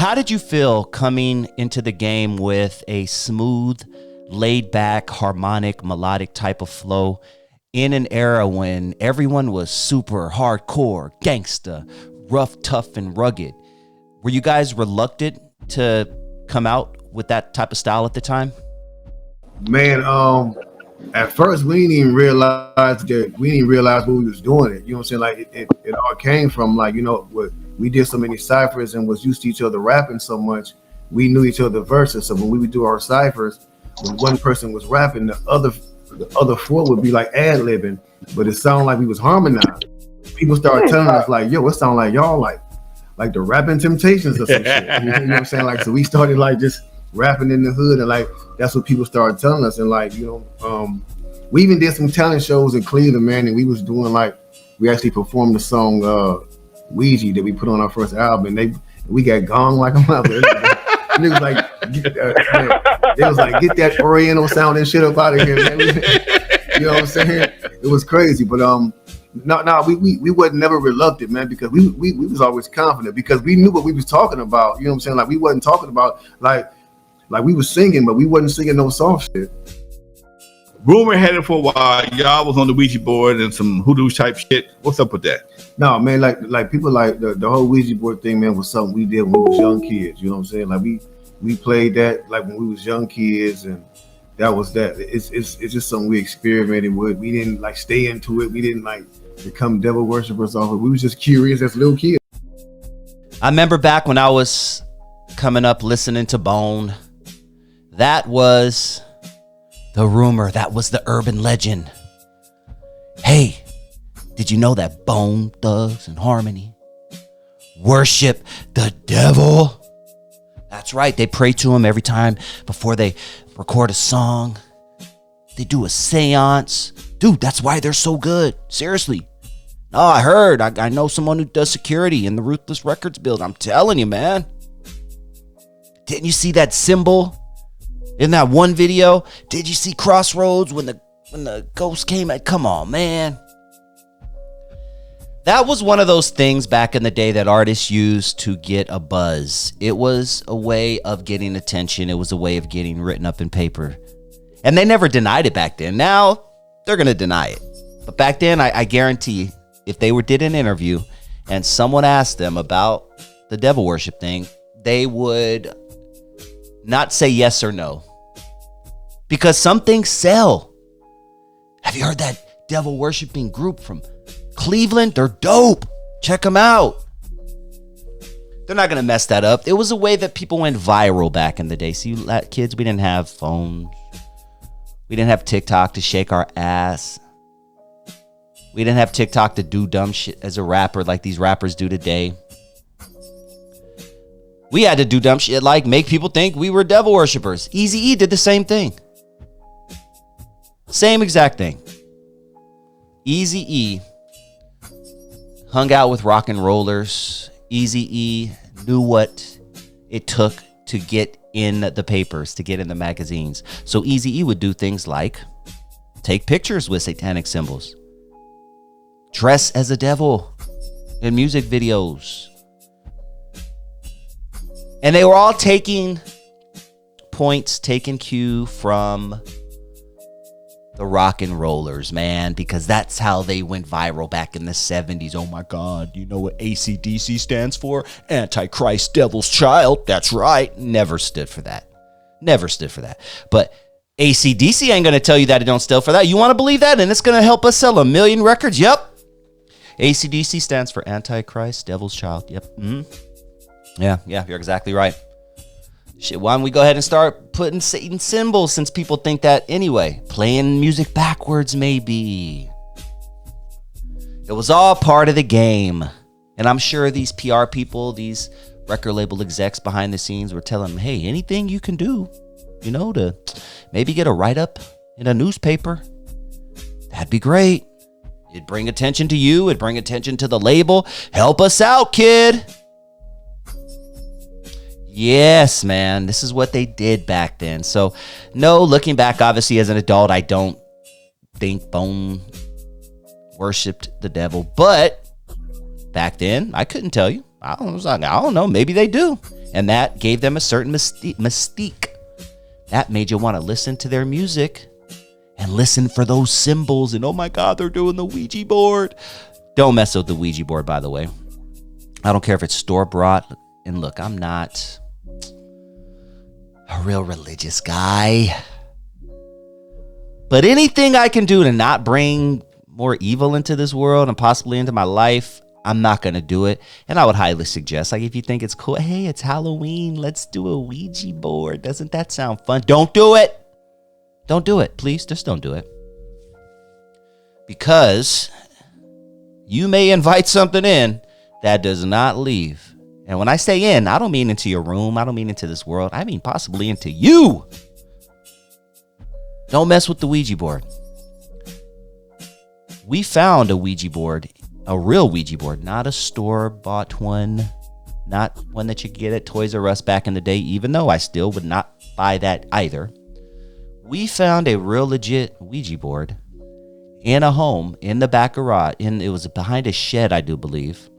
how did you feel coming into the game with a smooth, laid-back, harmonic, melodic type of flow in an era when everyone was super hardcore, gangsta, rough, tough, and rugged? Were you guys reluctant to come out with that type of style at the time? Man, at first we didn't even realize what we was doing it. You know what I'm saying? Like it all came from, like, you know, we did so many ciphers and was used to each other rapping so much, we knew each other verses. So when we would do our ciphers, when one person was rapping, the other four would be like ad-libbing, but it sounded like we was harmonized. People started telling us, like, yo, it sound like y'all like the Rapping Temptations or some shit. You know what I'm saying? Like, so we started like just rapping in the hood, and like that's what people started telling us. And like, you know, we even did some talent shows in Cleveland, man, and we was doing, like, we actually performed the song Ouija that we put on our first album, and we got gong like a mother. And it was like, it was like, get that Oriental sounding shit up out of here, man. You know what I'm saying? It was crazy, but we wasn't never reluctant, man, because we was always confident because we knew what we was talking about. You know what I'm saying? Like, we wasn't talking about like we was singing, but we wasn't singing no soft shit. Rumor had it for a while. Y'all was on the Ouija board and some hoodoo type shit. What's up with that? No, man, like people, like the whole Ouija board thing, man, was something we did when we was young kids. You know what I'm saying? Like we played that like when we was young kids, and that was that. It's just something we experimented with. We didn't like stay into it. We didn't like become devil worshippers off it. We was just curious as little kids. I remember back when I was coming up listening to Bone. That was the rumor. That was the urban legend. Hey, did you know that Bone Thugs and Harmony worship the devil? That's right. They pray to him every time before they record a song. They do a seance. Dude, that's why they're so good. Seriously. No, I heard. I know someone who does security in the Ruthless Records build. I'm telling you, man. Didn't you see that symbol in that one video? Did you see Crossroads when the ghost came at? Come on, man. That was one of those things back in the day that artists used to get a buzz. It was a way of getting attention. It was a way of getting written up in paper. And they never denied it back then. Now, they're going to deny it. But back then, I guarantee if they did an interview and someone asked them about the devil worship thing, they would not say yes or no. Because some things sell. Have you heard that devil worshiping group from Cleveland? They're dope. Check them out. They're not going to mess that up. It was a way that people went viral back in the day. See, kids, we didn't have phones. We didn't have TikTok to shake our ass. We didn't have TikTok to do dumb shit as a rapper like these rappers do today. We had to do dumb shit like make people think we were devil worshippers. Eazy-E did the same thing. Same exact thing. Eazy-E hung out with rock and rollers. Eazy-E knew what it took to get in the papers, to get in the magazines. So Eazy-E would do things like take pictures with satanic symbols, dress as a devil in music videos. And they were all taking points, taking cue from the rock and rollers, man, because that's how they went viral back in the 70s. Oh my God, you know what AC/DC stands for? Antichrist, Devil's Child. That's right. Never stood for that. Never stood for that. But AC/DC ain't going to tell you that it don't stand for that. You want to believe that? And it's going to help us sell 1 million records? Yep. AC/DC stands for Antichrist, Devil's Child. Yep. Mm-hmm. Yeah, you're exactly right. Shit, why don't we go ahead and start putting Satan symbols since people think that anyway? Playing music backwards, maybe. It was all part of the game. And I'm sure these PR people, these record label execs behind the scenes were telling them, hey, anything you can do, you know, to maybe get a write-up in a newspaper, that'd be great. It'd bring attention to you. It'd bring attention to the label. Help us out, kid. Yes, man. This is what they did back then. So, no, looking back, obviously, as an adult, I don't think Bone worshipped the devil. But back then, I couldn't tell you. I don't know. Maybe they do. And that gave them a certain mystique. That made you want to listen to their music and listen for those symbols. And oh my God, they're doing the Ouija board. Don't mess with the Ouija board, by the way. I don't care if it's store-bought. And look, I'm not a real religious guy. But anything I can do to not bring more evil into this world and possibly into my life, I'm not going to do it. And I would highly suggest, like, if you think it's cool, hey, it's Halloween, let's do a Ouija board. Doesn't that sound fun? Don't do it. Don't do it. Please, just don't do it. Because you may invite something in that does not leave. And when I say in, I don't mean into your room. I don't mean into this world. I mean possibly into you. Don't mess with the Ouija board. We found a Ouija board, a real Ouija board, not a store-bought one, not one that you get at Toys R Us back in the day, even though I still would not buy that either. We found a real legit Ouija board in a home in the back garage. It was behind a shed, I do believe.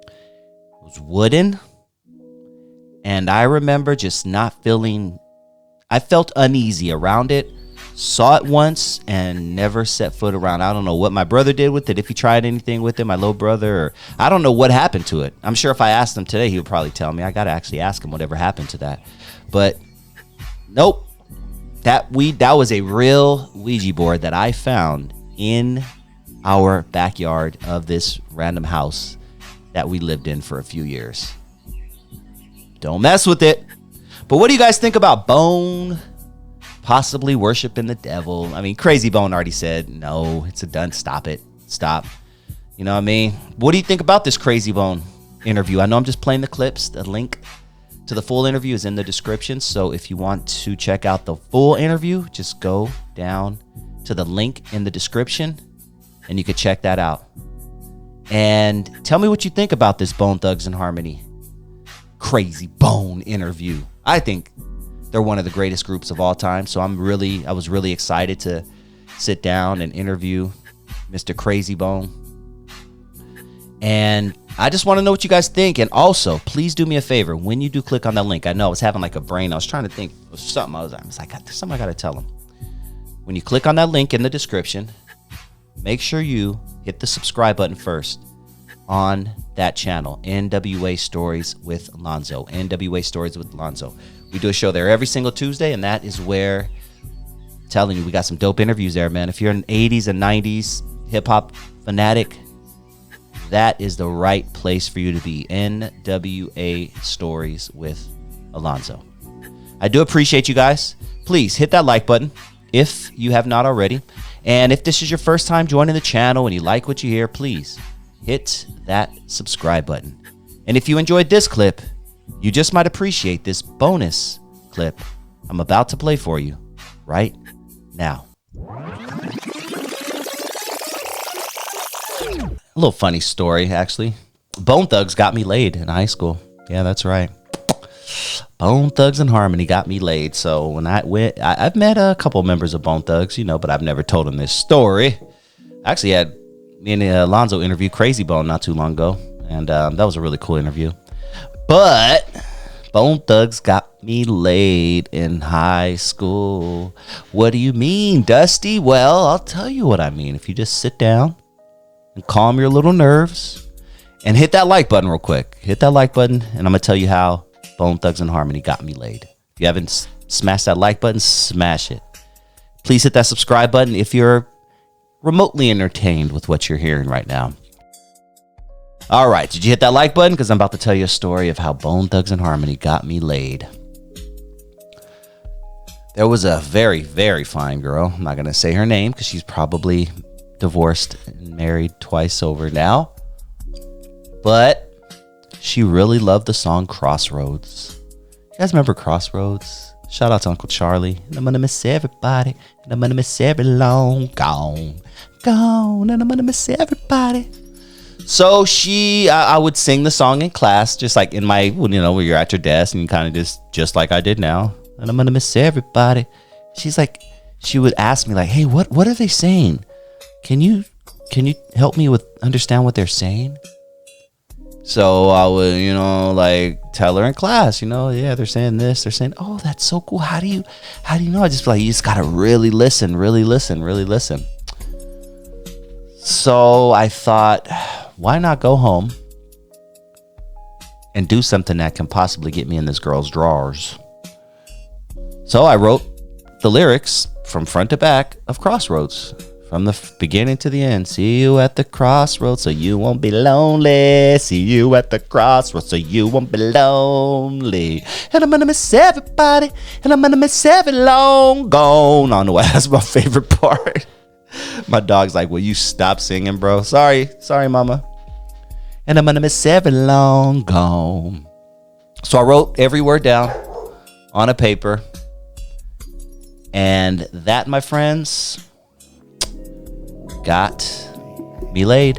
It was wooden. And I remember just not feeling, I felt uneasy around it. Saw it once and never set foot around. I don't know what my brother did with it, if he tried anything with it, my little brother, or I don't know what happened to it. I'm sure if I asked him today, he would probably tell me. I got to actually ask him whatever happened to that. But nope. That was a real Ouija board that I found in our backyard of this random house that we lived in for a few years. Don't mess with it. But what do you guys think about Bone possibly worshiping the devil? I mean, Krayzie Bone already said, no, it's a done. Stop it. Stop. You know what I mean? What do you think about this Krayzie Bone interview? I know I'm just playing the clips. The link to the full interview is in the description. So if you want to check out the full interview, just go down to the link in the description and you can check that out. And tell me what you think about this Bone Thugs and Harmony Krayzie Bone interview. I think they're one of the greatest groups of all time. So I was really excited to sit down and interview Mr. Krayzie Bone. And I just want to know what you guys think. And also, please do me a favor. When you do click on that link, I know I was having like a brain. I was trying to think of something. I was like, there's something I got to tell them. When you click on that link in the description, make sure you hit the subscribe button first on that channel, NWA Stories with Lonzo. NWA Stories with Lonzo. We do a show there every single Tuesday, and that is where, I'm telling you, we got some dope interviews there, man. If you're an 80s and 90s hip-hop fanatic, that is the right place for you to be. NWA Stories with Alonzo. I do appreciate you guys. Please hit that like button if you have not already. And if this is your first time joining the channel and you like what you hear, please hit that subscribe button. And if you enjoyed this clip, you just might appreciate this bonus clip I'm about to play for you right now. A little funny story, actually. Bone Thugs got me laid in high school. Yeah, that's right. Bone Thugs and Harmony got me laid. So when I've met a couple members of Bone Thugs, but I've never told them this story. I actually had me and Alonzo interview Krayzie Bone not too long ago, and that was a really cool interview. But Bone Thugs got me laid in high school. What do you mean, Dusty? Well, I'll tell you what I mean. If you just sit down and calm your little nerves and hit that like button real quick. Hit that like button, and I'm going to tell you how Bone Thugs and Harmony got me laid. If you haven't smashed that like button, smash it. Please hit that subscribe button if you're remotely entertained with what you're hearing right now. All right, did you hit that like button? Because I'm about to tell you a story of how Bone Thugs and Harmony got me laid. There was a very, very fine girl. I'm not going to say her name because she's probably divorced and married twice over now, but she really loved the song Crossroads. You guys remember Crossroads? Shout out to Uncle Charlie. And I'm gonna miss everybody, and I'm gonna miss every long gone, and I'm gonna miss everybody. So I would sing the song in class, just like in my, where you're at your desk and you kind of just like I did now, and I'm gonna miss everybody. She would ask me like, hey, what are they saying? Can you help me understand what they're saying? So I would, like tell her in class, yeah, they're saying this, they're saying, oh, that's so cool. How do you know? I just feel like you just gotta really listen. So I thought, why not go home and do something that can possibly get me in this girl's drawers? So I wrote the lyrics from front to back of Crossroads, from the beginning to the end. See you at the crossroads so you won't be lonely. See you at the crossroads so you won't be lonely. And I'm gonna miss everybody, and I'm gonna miss every long gone. I don't know why that's my favorite part. My dog's like, will you stop singing, bro? Sorry, mama. And I'm gonna miss every long gone. So I wrote every word down on a paper. And that, my friends, got me laid.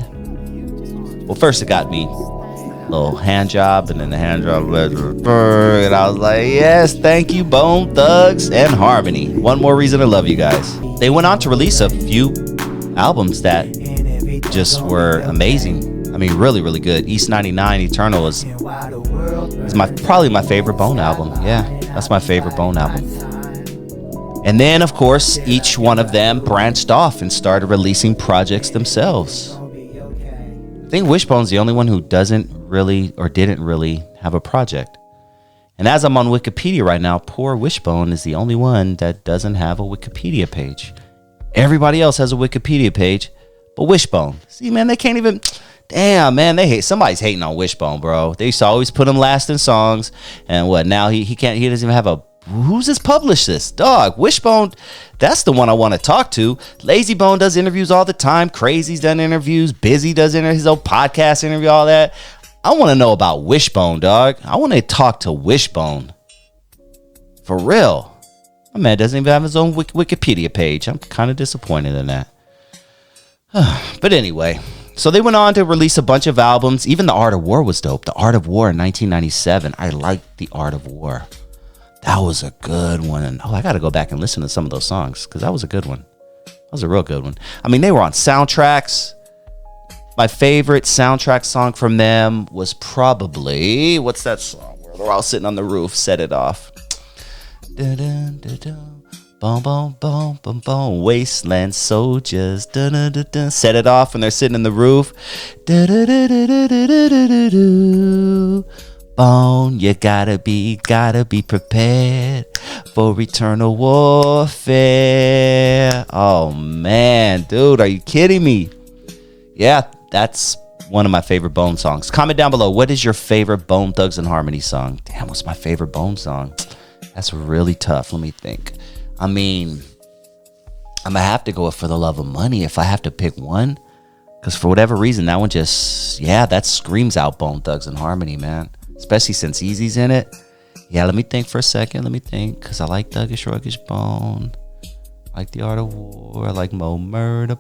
Well, first it got me a little hand job, and then the hand job led to a bird, and I was like, yes, thank you, Bone Thugs and Harmony. One more reason to love you guys. They went on to release a few albums that just were amazing. I mean, really, really good. East 99 Eternal is probably my favorite Bone album. Yeah, that's my favorite Bone album. And then, of course, each one of them branched off and started releasing projects themselves. I think Wishbone's the only one who didn't really have a project. And as I'm on Wikipedia right now, poor Wishbone is the only one that doesn't have a Wikipedia page. Everybody else has a Wikipedia page, but Wishbone. See, man, they can't even... Damn, man, somebody's hating on Wishbone, bro. They used to always put him last in songs. And what, now he doesn't even have a... Who's this published this? Dog, Wishbone, that's the one I want to talk to. Lazy Bone does interviews all the time. Krayzie's done interviews. Busy does his own podcast interview, all that. I want to know about Wishbone, dog. I want to talk to Wishbone. For real. My man doesn't even have his own Wikipedia page. I'm kind of disappointed in that. But anyway, so they went on to release a bunch of albums. Even The Art of War was dope. The Art of War in 1997. I liked The Art of War. That was a good one. Oh, I got to go back and listen to some of those songs because that was a good one. That was a real good one. I mean, they were on soundtracks. My favorite soundtrack song from them was probably, what's that song where they're all sitting on the roof? Set It Off. Dun, dun, dun, dun. Boom, boom, boom, boom, boom. Wasteland soldiers. Dun, dun, dun, dun. Set It Off, and they're sitting in the roof. Dun, dun, dun, dun, dun, dun, dun, dun, dun. Bone, you gotta be prepared for eternal warfare. Oh man, dude, are you kidding me? Yeah, that's one of my favorite Bone songs. Comment down below, what is your favorite Bone Thugs and Harmony song? Damn, what's my favorite Bone song? That's really tough. Let me think. I mean, I'm gonna have to go with For the Love of Money if I have to pick one, because for whatever reason, that one just, that screams out Bone Thugs and Harmony, man. Especially since Easy's in it. Yeah, let me think for a second. Because I like Thuggish Ruggish Bone. I like The Art of War. I like Mo Murder.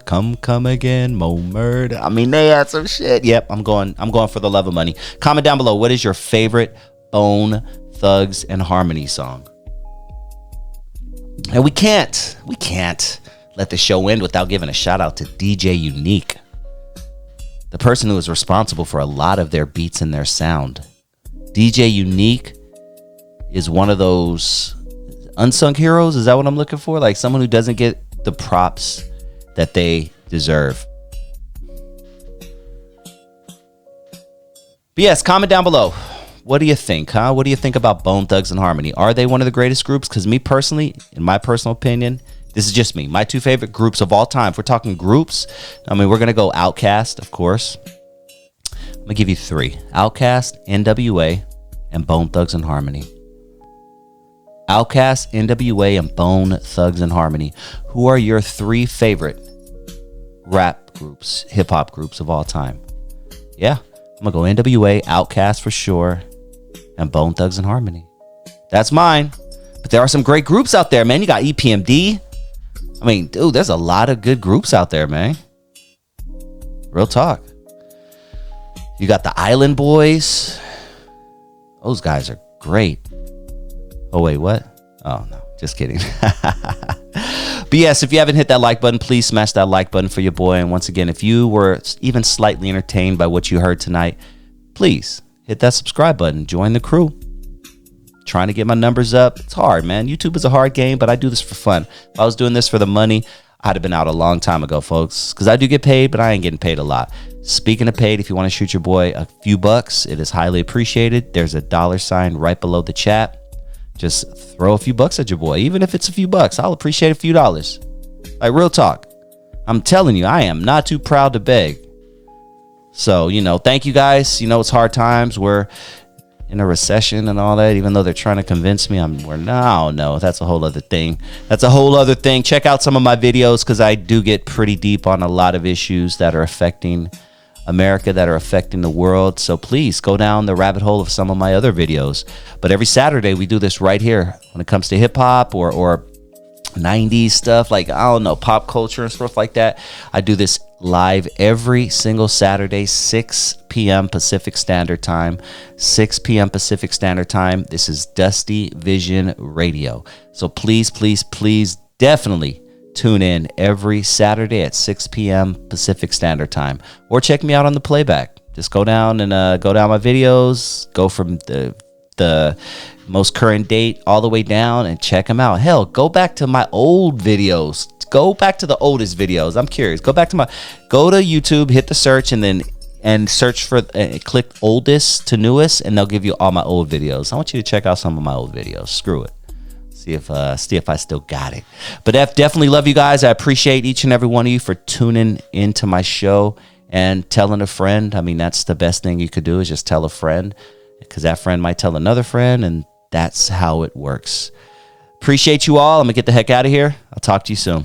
Come again. Mo Murder. I mean, they had some shit. Yep, I'm going For the Love of Money. Comment down below, what is your favorite Bone Thugs and Harmony song? And we can't let the show end without giving a shout out to DJ Unique. The person who is responsible for a lot of their beats and their sound. DJ Unique is one of those unsung heroes. Is that what I'm looking for? Like someone who doesn't get the props that they deserve. But yes, comment down below. What do you think, huh? What do you think about Bone Thugs and Harmony? Are they one of the greatest groups? Because me personally, in my personal opinion, this is just me. My two favorite groups of all time. If we're talking groups, I mean, we're going to go Outkast, of course. I'm going to give you three. Outkast, NWA, and Bone Thugs and Harmony. Outkast, NWA, and Bone Thugs and Harmony. Who are your three favorite rap groups, hip-hop groups of all time? Yeah, I'm going to go NWA, Outkast for sure, and Bone Thugs and Harmony. That's mine. But there are some great groups out there, man. You got EPMD. I mean, dude, there's a lot of good groups out there, man. Real talk. You got the Island Boys. Those guys are great. Oh, wait, what? Oh, no, just kidding. But yes, if you haven't hit that like button, please smash that like button for your boy. And once again, if you were even slightly entertained by what you heard tonight, please hit that subscribe button. Join the crew. Trying to get my numbers up. It's hard, man. YouTube is a hard game, but I do this for fun. If I was doing this for the money, I'd have been out a long time ago, folks, because I do get paid, but I ain't getting paid a lot. Speaking of paid, if you want to shoot your boy a few bucks, it is highly appreciated. There's a $ right below the chat. Just throw a few bucks at your boy. Even if it's a few bucks, I'll appreciate a few dollars. Like, real talk. I'm telling you, I am not too proud to beg. So, thank you guys. It's hard times. We're in a recession and all that, even though they're trying to convince me no, that's a whole other thing. Check out some of my videos, because I do get pretty deep on a lot of issues that are affecting America, that are affecting the world. So please go down the rabbit hole of some of my other videos. But every Saturday we do this right here when it comes to hip hop or 90s stuff, like, I don't know, pop culture and stuff like that. I do this live every single Saturday, 6 p.m. Pacific Standard Time. 6 p.m. Pacific Standard Time. This is Dusty Vision Radio. So please, please, please definitely tune in every Saturday at 6 p.m. Pacific Standard Time. Or check me out on the playback. Just go down my videos, go from the most current date all the way down and check them out. Hell, go back to my old videos. Go back to the oldest videos. I'm curious. Go to YouTube, hit the search, and search for click oldest to newest, and they'll give you all my old videos. I want you to check out some of my old videos. Screw it. See if I still got it. But definitely love you guys. I appreciate each and every one of you for tuning into my show and telling a friend. I mean, that's the best thing you could do, is just tell a friend, because that friend might tell another friend, and that's how it works. Appreciate you all. I'm gonna get the heck out of here. I'll talk to you soon.